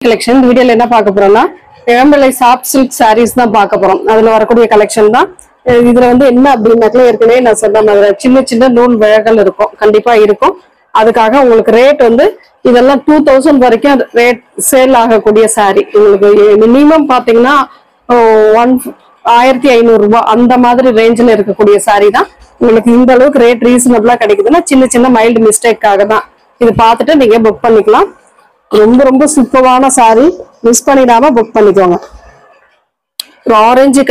Collection வீடியோல என்ன பார்க்க போறோம்னா இளம்பிள்ளை சாஃப்ட் சில்க் சாரீஸ் தான் பார்க்க போறோம். அதுல வரக்கூடிய கலெக்ஷன் தான். இதுல வந்து என்ன அப்படின்னாக்கல ஏற்கனவே நான் சொன்ன மாதிரி சின்ன சின்ன நூல் விழகள் இருக்கும், கண்டிப்பா இருக்கும். அதுக்காக உங்களுக்கு ரேட் வந்து இதெல்லாம் 2000 வரைக்கும் ரேட் சேல் ஆகக்கூடிய சாரி. உங்களுக்கு மினிமம் பாத்தீங்கன்னா 1500 ரூபாய் அந்த மாதிரி ரேஞ்சில் இருக்கக்கூடிய சாரி தான். உங்களுக்கு இந்த அளவுக்கு ரேட் ரீசனபிளா கிடைக்குதுன்னா சின்ன சின்ன மைல்டு மிஸ்டேக்காக தான். இது பார்த்துட்டு நீங்க புக் பண்ணிக்கலாம். ரொம்ப ரொம்ப சூப்பரான சாரி, மிஸ் பண்ணிடாம புக் பண்ணிக்கோங்க. ஒரு ஆரஞ்சு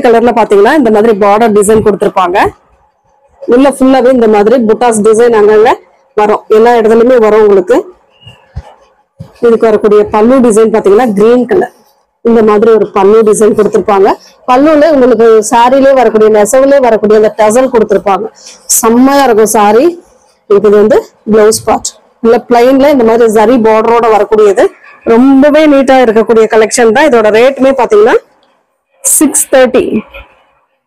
கலர்ல பாத்தீங்கன்னா இந்த மாதிரி பார்டர் டிசைன் கொடுத்துருப்பாங்க. உள்ள ஃபுல்லாவே இந்த மாதிரி புட்டாஸ் டிசைன் அங்கங்க வரும், எல்லா இடத்துலயுமே வரும். உங்களுக்கு இதுக்கு வரக்கூடிய பல்லு டிசைன் பாத்தீங்கன்னா கிரீன் கலர், இந்த மாதிரி ஒரு பல்லு டிசைன் கொடுத்துருப்பாங்க. பல்லுல உங்களுக்கு சாரிலே வரக்கூடிய நெசவுலே வரக்கூடிய அந்த டசல் கொடுத்துருப்பாங்க. செம்மையா இருக்கும் சாரி. இது வந்து பிளவுஸ் பார்ட் இல்ல பிளைன்ல இந்த மாதிரி ஜரி பார்டரோட வரக்கூடியது. ரொம்பவே நீட்டா இருக்கக்கூடிய கலெக்ஷன் தான். இதோட ரேட்டுமே பாத்தீங்கன்னா 630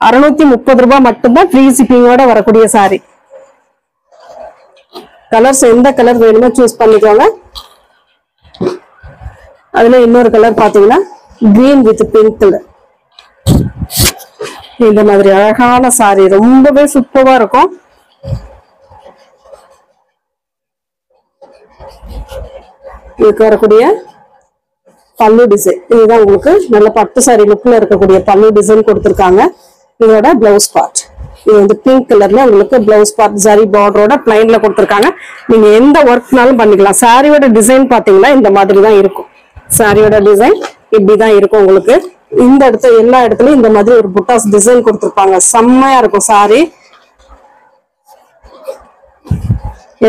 630 ரூபாய் மட்டும்தான், ஃப்ரீ ஷிப்பிங்கோட வரக்கூடிய சாரி. கலர்ஸ் எந்த கலர் வேணுமோ சூஸ் பண்ணிக்கோங்க. அதுல இன்னொரு கலர் பாத்தீங்கன்னா கிரீன் வித் பிங்க் கலர். இந்த மாதிரி அழகான சாரி ரொம்பவே சூப்பரா இருக்கும். இதுக்கு வரக்கூடிய பல்லு டிசைன் இதுதான். உங்களுக்கு நல்ல பட்டு சாரி லுக்ல இருக்கக்கூடிய பல்லு டிசைன் கொடுத்துருக்காங்க. இதோட பிளவுஸ் பார்ட் இது வந்து பிங்க் கலர்ல உங்களுக்கு பிளவுஸ் பார்ட் ஜரி பார்டரோட பிளைன்ல கொடுத்துருக்காங்க. நீங்க எந்த ஒர்க்னாலும் பண்ணிக்கலாம். சாரியோட டிசைன் பாத்தீங்கன்னா இந்த மாதிரி தான் இருக்கும். சாரியோட டிசைன் இப்படிதான் இருக்கும். உங்களுக்கு இந்த எல்லா இடத்துலயும் இந்த மாதிரி ஒரு புட்டாஸ் டிசைன் கொடுத்துருப்பாங்க. செம்மையா இருக்கும் சாரி.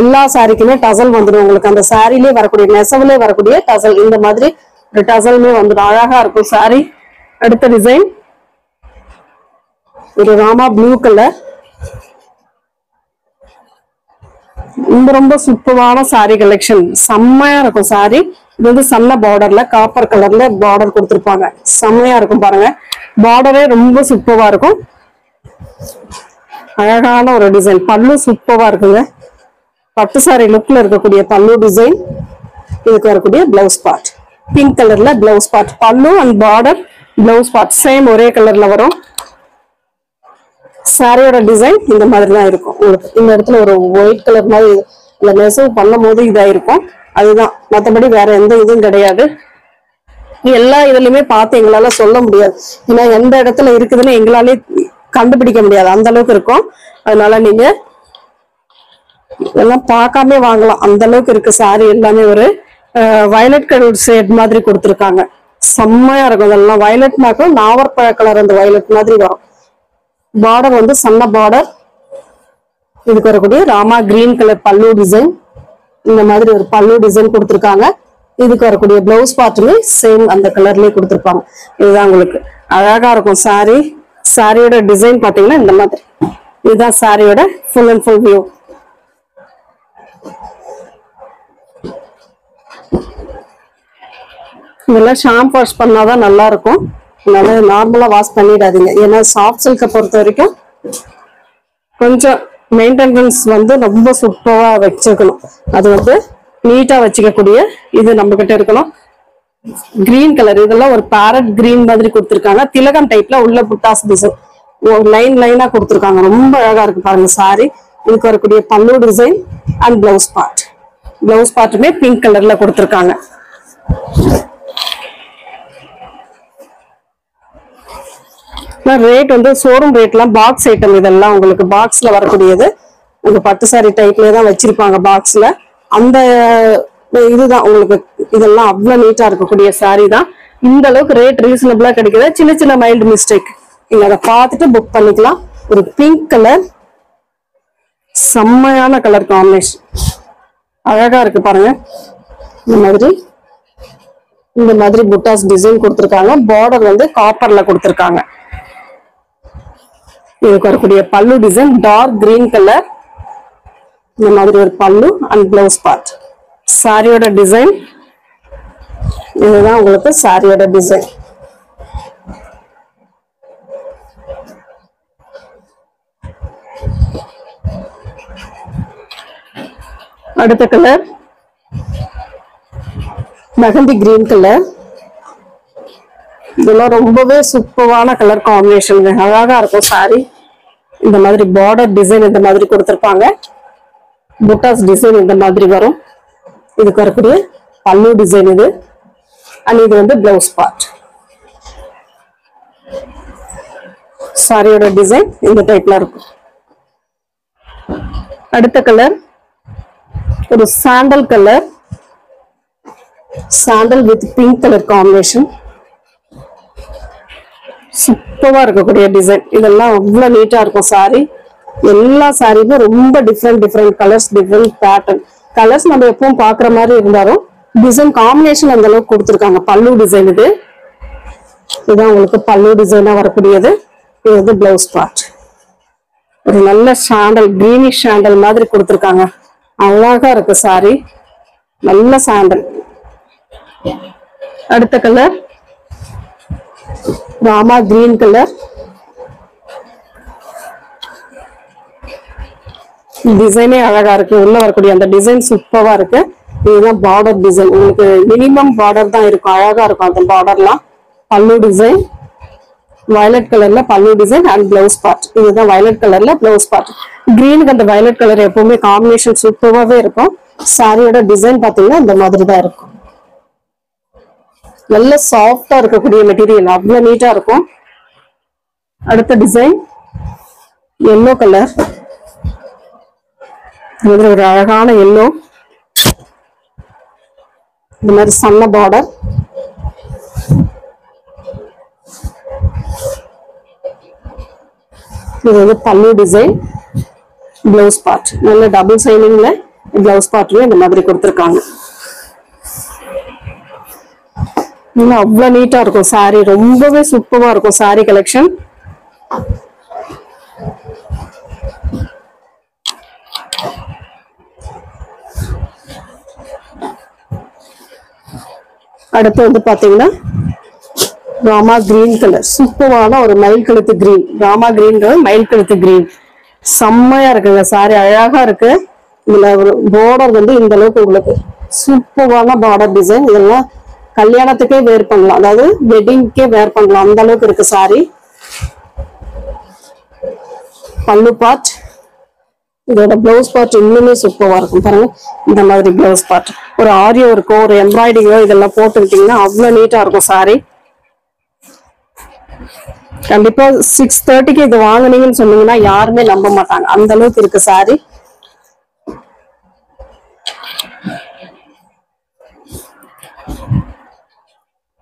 எல்லா சாரிக்குமே டசல் வந்துடும். உங்களுக்கு அந்த சாரிலே வரக்கூடிய நெசவுலே வரக்கூடிய டசல் இந்த மாதிரி ஒரு டசலுமே வந்துடும். அழகா இருக்கும் சாரி. அடுத்த டிசைன் ஒரு ராமா ப்ளூ கலர். ரொம்ப சூப்பரான சாரி கலெக்ஷன், செம்மையா இருக்கும் சாரி. இது வந்து சன்ன பார்டர்ல காப்பர் கலர்ல பார்டர் கொடுத்துருப்பாங்க. செம்மையா இருக்கும் பாருங்க. பார்டரே ரொம்ப சூப்பரா இருக்கும். அழகான ஒரு டிசைன். பல்லு சூப்பரா இருக்குங்க. பட்டு சாரி லுக்ல இருக்கக்கூடிய பல்லு டிசைன். இதுக்கு வரக்கூடிய பிளவுஸ் பார்ட் பிங்க் கலர்ல பிளவுஸ் பார்ட். பல்லு and border blouse part same ஒரே கலர்ல வரும். சாரியோட டிசைன் இந்த மாதிரி தான் இருக்கும். உங்களுக்கு இந்த இடத்துல ஒரு ஒயிட் கலர் மாதிரி இல்ல நெசவு பண்ணும் போது இதா இருக்கும். அதுதான், மற்றபடி வேற எந்த இதுவும் கிடையாது. எல்லா இதுலயுமே பார்த்து எங்களால சொல்ல முடியாது. ஏன்னா எந்த இடத்துல இருக்குதுன்னு எங்களாலே கண்டுபிடிக்க முடியாது, அந்த அளவுக்கு இருக்கும். அதனால நீங்க இதெல்லாம் பார்க்காம வாங்கலாம், அந்த அளவுக்கு இருக்கு சாரி. எல்லாமே ஒரு வயலட் கலர் ஷேட் மாதிரி கொடுத்துருக்காங்க. செம்மையா இருக்கும். இதெல்லாம் வயலட் மாக்கும் நாவற்பழ கலர் அந்த வயலட் மாதிரி வரும். பார்டர் வந்து சன்ன பார்டர். இதுக்கு வரக்கூடிய ராமா கிரீன் கலர் பல்லு டிசைன். இந்த மாதிரி ஒரு பல்லு டிசைன் கொடுத்துருக்காங்க. இதுக்கு வரக்கூடிய பிளவுஸ் பார்ட்டுமே சேம் அந்த கலர்லயே கொடுத்துருப்பாங்க. இதுதான் உங்களுக்கு அழகா இருக்கும் சாரி. சாரியோட டிசைன் பாத்தீங்கன்னா இந்த மாதிரி. இதுதான் சாரியோட ஃபுல் அண்ட் ஃபுல் வியூ. இதெல்லாம் ஷாம்பு வாஷ் பண்ணாதான் நல்லா இருக்கும். அதனால நார்மலா வாஷ் பண்ணிடாதீங்க. ஏன்னா சாஃப்ட் சில்கை பொறுத்த வரைக்கும் கொஞ்சம் மெயின்டெனன்ஸ் வந்து ரொம்ப சூப்பரா வச்சுக்கணும். அது வந்து நீட்டா வச்சுக்கக்கூடிய இது நம்ம கிட்ட இருக்கணும். கிரீன் கலர் இதெல்லாம் ஒரு பேரட் கிரீன் மாதிரி கொடுத்துருக்காங்க. திலகம் டைப்ல உள்ள புட்டாஸ் டிசைன் ஒரு லைன் லைனா கொடுத்துருக்காங்க. ரொம்ப அழகா இருக்கு பாருங்க சாரி. இதுக்கு வரக்கூடிய பல்லு design and blouse part. Blouse பார்ட்டுமே பிங்க் கலர்ல கொடுத்துருக்காங்க. ரேட் வந்து ஷோரூம் ரேட்லாம் பாக்ஸ் ஐட்டம். இதெல்லாம் உங்களுக்கு பாக்ஸ்ல வரக்கூடியது. உங்க பட்டு சாரி டைப்ல தான் வச்சிருப்பாங்க பாக்ஸ்ல. அந்த இதுதான் உங்களுக்கு. இதெல்லாம் அவ்வளவு நீட்டா இருக்கக்கூடிய சாரி தான். இந்த அளவுக்கு ரேட் ரீசனபிளா கிடைக்குது. சின்ன சின்ன மைல்டு மிஸ்டேக் நீங்க அதை பார்த்துட்டு புக் பண்ணிக்கலாம். ஒரு பிங்க் கலர், செம்மையான கலர் காம்பினேஷன், அழகா இருக்கு பாருங்க. இந்த மாதிரி புட்டாஸ் டிசைன் கொடுத்துருக்காங்க. பார்டர் வந்து காப்பர்ல கொடுத்துருக்காங்க. இதுக்கு வரக்கூடிய பல்லு டிசைன் டார்க் கிரீன் கலர். இந்த மாதிரி ஒரு பல்லு அண்ட் பிளவுஸ் பார்ட். சாரியோட டிசைன் இதுதான் உங்களுக்கு சாரியோட டிசைன். அடுத்த கலர் மெஹந்தி கிரீன் கலர். இதெல்லாம் ரொம்பவே சூப்பரான கலர் காம்பினேஷன், அழகா இருக்கும் சாரி. இந்த மாதிரி பார்டர் டிசைன் இந்த மாதிரி கொடுத்திருப்பாங்க. புட்டாஸ் டிசைன் இந்த மாதிரி வரும். இதுக்கு வரக்கூடிய பல்லு டிசைன் இது. அண்ட் இது வந்து பிளவுஸ் பார்ட். சாரியோட டிசைன் இந்த டைப்ல இருக்கும். அடுத்த கலர் ஒரு sandal colour, sandal with pink colour combination. சூப்பரா இருக்கக்கூடிய டிசைன். இதெல்லாம் அவ்வளவு நீட்டா இருக்கும் சாரி. எல்லா சாரியுமே ரொம்ப different colours, different pattern. Colours நம்ம எப்பவும் பாக்குற மாதிரி இருந்தாலும் டிசைன் காம்பினேஷன் அந்த அளவுக்கு கொடுத்துருக்காங்க. பல்லு டிசைன் இது. இதுதான் உங்களுக்கு பல்லு டிசைனா வரக்கூடியது. இது வந்து பிளவுஸ் பார்ட். ஒரு நல்ல சாண்டல், கிரீனிஷ் சாண்டல் மாதிரி கொடுத்துருக்காங்க. அழகா இருக்கு சாரி, நல்ல சாண்டல். அடுத்த கலர் ராமா கிரீன் கலர். டிசைனே அழகா இருக்கு. உள்ள வரக்கூடிய அந்த டிசைன் சூப்பரா இருக்கு. இதுதான் பார்டர் டிசைன். உங்களுக்கு மினிமம் பார்டர் தான் இருக்கும், அழகா இருக்கும் அந்த பார்டர்லாம். பல்லு டிசைன் வயலட் கலர்ல பல்லு டிசைன் அண்ட் பிளவுஸ் பார்ட். இதுதான் வயலட் கலர்ல பிளவுஸ் பார்ட். கிரீனுக்கு அந்த வயலட் கலர் எப்பவுமே காம்பினேஷன் சூப்பராகவே இருக்கும். சாரியோட டிசைன் பாத்தீங்கன்னா இந்த மாதிரி தான் இருக்கும். நல்ல சாஃப்டா இருக்கக்கூடிய மெட்டீரியல், அவ்வளவு நீட்டா இருக்கும். அடுத்த டிசைன் எல்லோ கலர். ஒரு அழகான எல்லோ, இந்த மாதிரி சன்ன பார்டர். இது வந்து பல்லு டிசைன், பிளவுஸ் பார்ட். நல்ல டபுள் சைனிங்ல பிளவுஸ் பார்ட்லயும் இந்த மாதிரி கொடுத்துருக்காங்க. இன்னும் அவ்வளவு நீட்டா இருக்கும் சாரி. ரொம்பவே சூப்பரா இருக்கும் சாரி கலெக்ஷன். அடுத்து வந்து பாத்தீங்கன்னா ராமா கிரீன் கலர். சூப்பரான ஒரு மயில் கழுத்து கிரீன். ராமா கிரீன் மயில் கழுத்து கிரீன் செம்மையா இருக்குங்க சாரி, அழகா இருக்கு. இதுல ஒரு பார்டர் வந்து இந்த அளவுக்கு உங்களுக்கு சூப்பரான பார்டர் டிசைன். இதெல்லாம் கல்யாணத்துக்கே வேர் பண்ணலாம், அதாவது வெட்டிங்க்கே வேர் பண்ணலாம், அந்த அளவுக்கு இருக்கு சாரி. பல்லு பார்ட். இதோட பிளவுஸ் பார்ட் இன்னுமே சூப்பரா இருக்கும் பாருங்க. இந்த மாதிரி பிளவுஸ் பார்ட் ஒரு ஆரியோ இருக்கோ, ஒரு எம்ப்ராய்டிங்கோ இதெல்லாம் போட்டுக்கிட்டீங்கன்னா அவ்வளவு நீட்டா இருக்கும் சாரி. கண்டிப்பா 6:30க்கு இது வாங்கினீங்கன்னு சொன்னீங்கன்னா யாருமே நம்ப மாட்டாங்க, அந்த அளவுக்கு இருக்கு சாரி.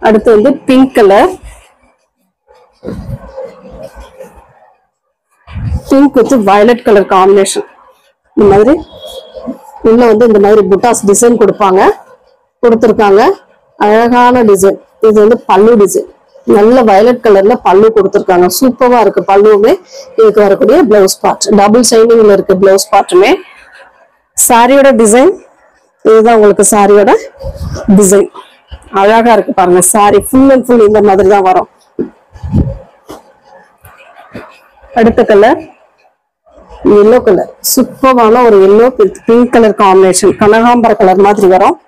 அடுத்து வந்து pink colour. Pink with violet colour combination. இந்த மாதிரி உள்ள வந்து இந்த மாதிரி புட்டாஸ் டிசைன் கொடுத்திருக்காங்க. அழகான டிசைன். இது வந்து பல்லு டிசைன். நல்ல வயலட் கலர்ல பல்லு கொடுத்திருக்காங்க. சூப்பரா இருக்கு பல்லுமே. இதுக்கு வரக்கூடிய பிளவுஸ் பார்ட் டபுள் சைனிங்ல இருக்கு. பிளவுஸ் பார்ட்டுமே சாரியோட டிசைன் இதுதான். உங்களுக்கு சாரியோட டிசைன் அழகா இருக்கு பாருங்க. சாரி ஃபுல் அண்ட் ஃபுல் இந்த மாதிரி தான் வரும். அடுத்த கலர் எல்லோ கலர். சூப்பரான ஒரு yellow with pink colour combination. கனகாம்பர கலர் மாதிரி வரும்.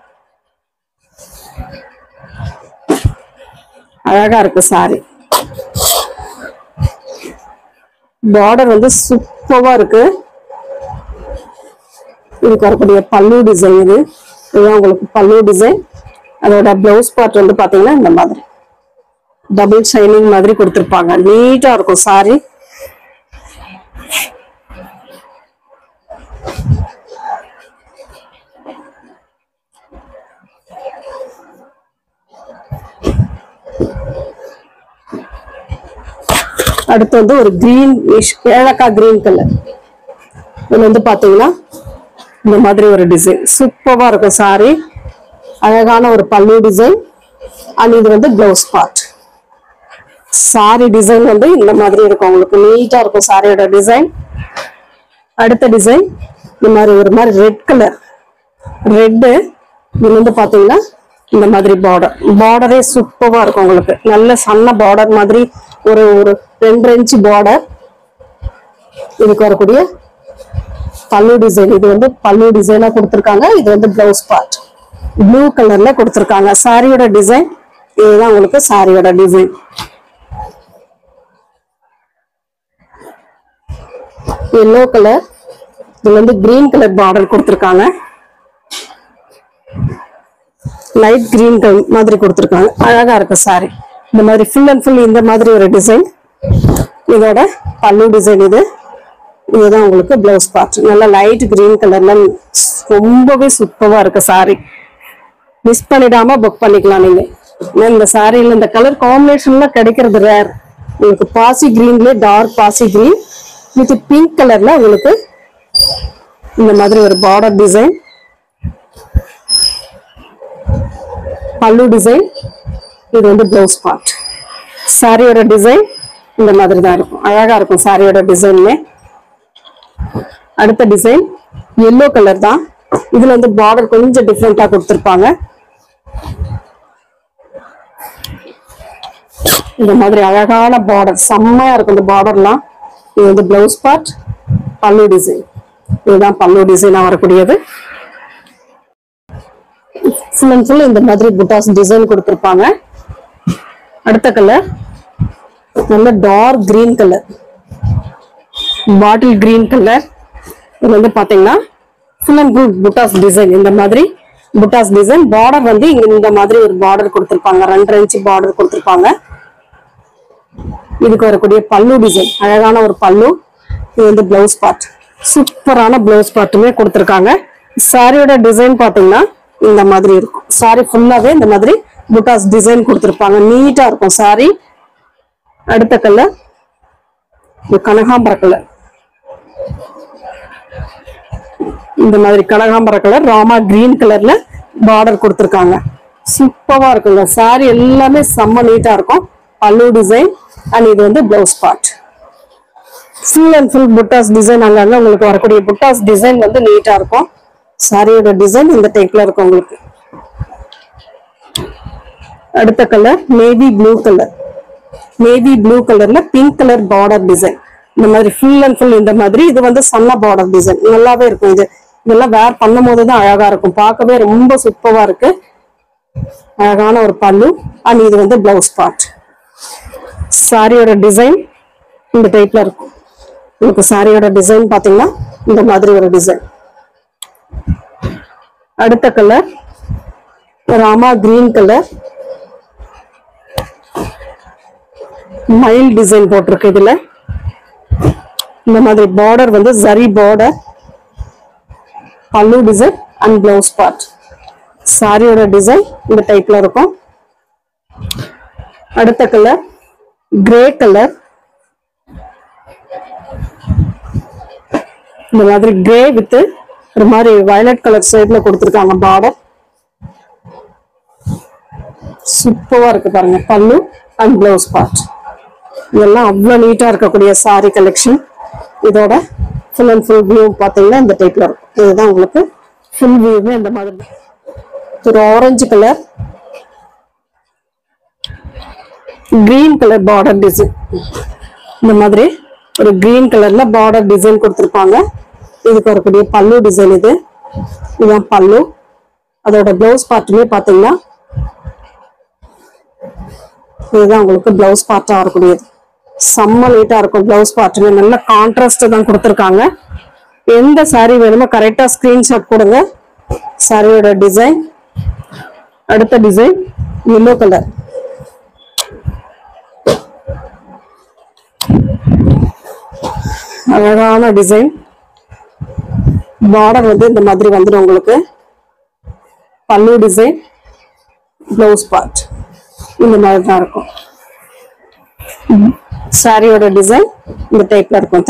அழகா இருக்கு சாரி. பார்டர் வந்து சூப்பரா இருக்கு. இதுக்கு வரக்கூடிய பல்லு டிசைன் இதுதான் உங்களுக்கு பல்லு டிசைன். அதோட பிளவுஸ் பார்ட் வந்து பாத்தீங்கன்னா இந்த மாதிரி டபுள் ஷைனிங் மாதிரி கொடுத்திருப்பாங்க. நீட்டா இருக்கும் சாரி. அடுத்து வந்து ஒரு கிரீன், ஏலக்காய் கிரீன் கலர். இது வந்து பாத்தீங்கன்னா இந்த மாதிரி ஒரு டிசைன் சூப்பரா இருக்கும் சாரி. அழகான ஒரு பல்லு டிசைன் அண்ட் இது வந்து பிளவுஸ் பார்ட். சாரி டிசைன் வந்து இந்த மாதிரி இருக்கும். உங்களுக்கு நீட்டா இருக்கும் சாரியோட டிசைன். அடுத்த டிசைன் இந்த மாதிரி ஒரு மாதிரி ரெட் கலர். ரெட்டு இது வந்து பாத்தீங்கன்னா இந்த மாதிரி பார்டரே சூப்பரா இருக்கும். உங்களுக்கு நல்ல சன்ன பார்டர் மாதிரி ஒரு 2 இன்ச் பார்டர். இதுக்கு வரக்கூடிய பல்லு டிசைன். இது வந்து பல்லு டிசைனா கொடுத்திருக்காங்க. இது வந்து பிளவுஸ் பார்ட். ப்ளூ கலர்ல கொடுத்துருக்காங்க. சாரியோட டிசைன் இதுதான் உங்களுக்கு சாரியோட டிசைன். எல்லோ கலர், இது வந்து கிரீன் கலர் பார்டர் கொடுத்துருக்காங்க. லைட் கிரீன் மாதிரி கொடுத்துருக்காங்க. அழகா இருக்கு சாரி. இந்த மாதிரி ஃபுல் அண்ட் ஃபுல் இந்த மாதிரி ஒரு டிசைன். இதோட பல்லு டிசைன் இது. இதுதான் உங்களுக்கு பிளவுஸ் பார்ட். நல்லா லைட் கிரீன் கலர்ல ரொம்பவே சூப்பரா இருக்கு சாரி. மிஸ் பண்ணிடாம புக் பண்ணிக்கலாம் நீங்க. இந்த சாரியில இந்த கலர் காம்பினேஷன்ல கிடைக்கிறது ரேர். உங்களுக்கு பாசி கிரீன்ல டார்க் பாசி கிரீன் வித் பிங்க் கலர்ல உங்களுக்கு இந்த மாதிரி ஒரு பார்டர் டிசைன், பல்லு டிசைன். இது வந்து பிளவுஸ் பார்ட். சாரியோட டிசைன் இந்த மாதிரி தான் இருக்கும். அழகா இருக்கும் சாரியோட டிசைன்ல. அடுத்த டிசைன் எல்லோ கலர் தான். இதுல வந்து பார்டர் கொஞ்சம் டிஃப்ரெண்டா கொடுத்திருப்பாங்க. இந்த மாதிரி அழகான பார்டர் செம்மையா இருக்கும். இந்த பார்டர்லாம் இது வந்து பிளவுஸ் பார்ட், பல்லு டிசைன். இதுதான் பல்லு டிசைனா வரக்கூடியது. ஃபுல் அண்ட் ஃபுல் இந்த மாதிரி புட்டாஸ் டிசைன் கொடுத்திருப்பாங்க. அடுத்த கலர் நல்ல dark green colour, bottle green colour. இது வந்து பாத்தீங்கன்னா ஃபுல் அண்ட் ஃபுல் புட்டாஸ் டிசைன். இந்த மாதிரி புட்டாஸ் டிசைன். பார்டர் வந்து இங்க இந்த மாதிரி ஒரு பார்டர் கொடுத்திருப்பாங்க. 2.5 இன்ச் பார்டர் கொடுத்திருப்பாங்க. இதுக்கு வரக்கூடிய பல்லு டிசைன் அழகான ஒரு பல்லு. இது வந்து பிளவுஸ் பார்ட். சூப்பரான பிளவுஸ் பார்ட்டுமே கொடுத்திருக்காங்க. சாரியோட டிசைன் பாத்தீங்கன்னா இந்த மாதிரி இருக்கும். சாரி ஃபுல்லாவே இந்த மாதிரி புட்டாஸ் டிசைன் கொடுத்திருப்பாங்க. நீட்டா இருக்கும் சாரி. அடுத்த கலர் கனகாம்பர கலர். இந்த மாதிரி கனகாம்பர கலர் ராமா கிரீன் கலர்ல பார்டர் கொடுத்திருக்காங்க. சூப்பரா இருக்குங்க சாரி. எல்லாமே செம்ம நீட்டா இருக்கும். பல்லு டிசைன் அண்ட் இது வந்து blouse part. Full and full புட்டாஸ் டிசைன். அங்கங்க உங்களுக்கு வரக்கூடிய புட்டாஸ் டிசைன் வந்து நீட்டா இருக்கும். சாரியோட டிசைன் இந்த டைப்ல இருக்கும் உங்களுக்கு. அடுத்த colour navy blue colour. Navy blue கலர்ல பிங்க் கலர் பார்டர் டிசைன். இந்த மாதிரி ஃபுல் அண்ட் ஃபுல் இந்த மாதிரி. இது வந்து சன்ன பார்டர் டிசைன். நல்லாவே இருக்கும். இதெல்லாம் வேர் பண்ணும் போதுதான் அழகா இருக்கும். பார்க்கவே ரொம்ப சூப்பரா இருக்கு. அழகான ஒரு பல்லு அண்ட் இது வந்து பிளவுஸ் பார்ட். சாரியோட டிசைன் இந்த டைப்ல இருக்கும். உங்களுக்கு சாரியோட டிசைன் பாத்தீங்கன்னா இந்த மாதிரி ஒரு டிசைன். அடுத்த colour Rama green colour. Mile design போட்டிருக்கு. இதுல இந்த மாதிரி பார்டர் வந்து ஜரி பார்டர், பல்லு டிசைன் அண்ட் பிளவுஸ் பார்ட். சாரியோட டிசைன் இந்த டைப்ல இருக்கும். அடுத்த கலர் கிரே கலர். இந்த மாதிரி கிரே வித் ஒரு மாதிரி வயலட் கலர் ஷேட்ல கொடுத்திருக்காங்க பார்டர். சூப்பரா இருக்கு பாருங்க. பல்லு அண்ட் பிளவுஸ் பார்ட். இதெல்லாம் அவ்வளவு நீட்டா இருக்கக்கூடிய சாரி கலெக்ஷன். இதோட ஃபுல் அண்ட் ஃபுல் வியூ பாத்தீங்கன்னா இந்த டைப்ல இருக்கும். இதுதான் உங்களுக்கு ஃபுல் வியூவே இந்த மாதிரி. ஒரு orange colour, green colour border design. இந்த மாதிரி ஒரு கிரீன் கலர்ல பார்டர் டிசைன் கொடுத்திருப்பாங்க. இதுக்கு வரக்கூடிய பல்லு டிசைன் இது. இதுதான் பல்லு. அதோட பிளவுஸ் பார்ட்டுமே பாத்தீங்கன்னா இதுதான் உங்களுக்கு பிளவுஸ் பார்ட்டா வரக்கூடியது. செம்ம நீட்டா இருக்கும். பிளவுஸ் பார்ட்டுமே நல்ல கான்ட்ராஸ்ட் தான் கொடுத்திருக்காங்க. எந்த சாரி வேணுமோ கரெக்டா ஸ்கிரீன்ஷாட் கொடுங்க. சாரியோட டிசைன். அடுத்த டிசைன் எல்லோ கலர். அழகான டிசைன். பார்டர் வந்து இந்த மாதிரி வந்துடும் உங்களுக்கு. பல்லு டிசைன், பிளவுஸ் பார்ட் இந்த மாதிரி தான் இருக்கும். சாரியோட டிசைன் இந்த டைப்ல இருக்கும்.